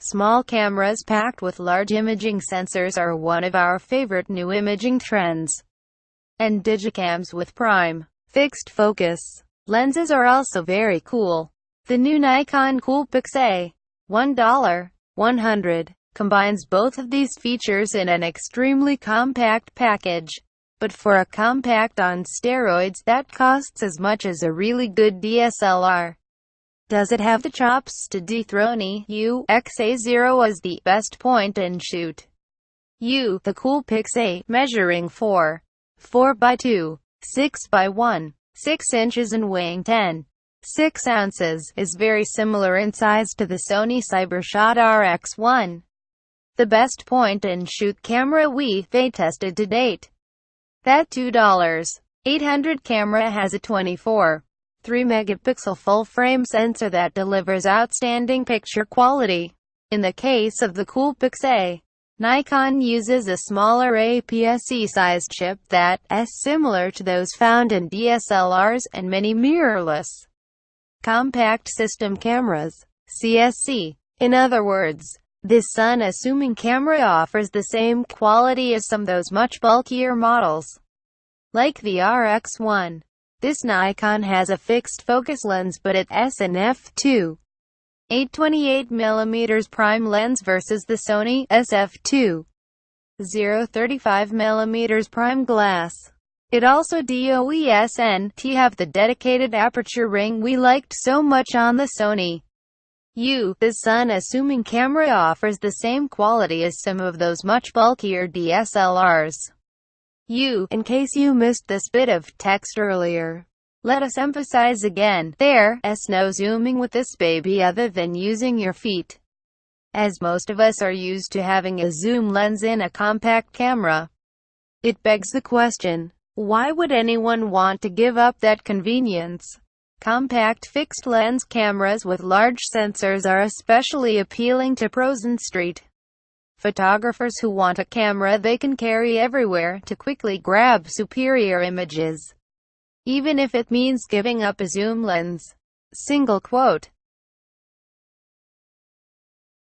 Small cameras packed with large imaging sensors are one of our favorite new imaging trends. And digicams with prime, fixed focus lenses are also very cool. The new Nikon Coolpix A100 combines both of these features in an extremely compact package. But for a compact on steroids that costs as much as a really good DSLR. Does it have the chops to dethrone A0 as the best point-and-shoot? The Coolpix A, measuring 4x2, 6x1, 6 inches and weighing 10.6 ounces, is very similar in size to the Sony Cybershot RX1, the best point-and-shoot camera we've tested to date. That $2.800 camera has a 24.3-megapixel full-frame sensor that delivers outstanding picture quality. In the case of the Coolpix A, Nikon uses a smaller APS-C-sized chip that is similar to those found in DSLRs and many mirrorless compact system cameras, CSC. In other words, this unassuming camera offers the same quality as some of those much bulkier models. Like the RX1, this Nikon has a fixed focus lens but it has an f2. 828mm prime lens versus the Sony SF2. 035mm prime glass. It also doesn't have the dedicated aperture ring we liked so much on the Sony. This unassuming camera offers the same quality as some of those much bulkier DSLRs. In case you missed this bit of text earlier, let us emphasize again, there's no zooming with this baby other than using your feet. As most of us are used to having a zoom lens in a compact camera, it begs the question, why would anyone want to give up that convenience? Compact fixed-lens cameras with large sensors are especially appealing to pros and street photographers who want a camera they can carry everywhere to quickly grab superior images, even if it means giving up a zoom lens. Single quote.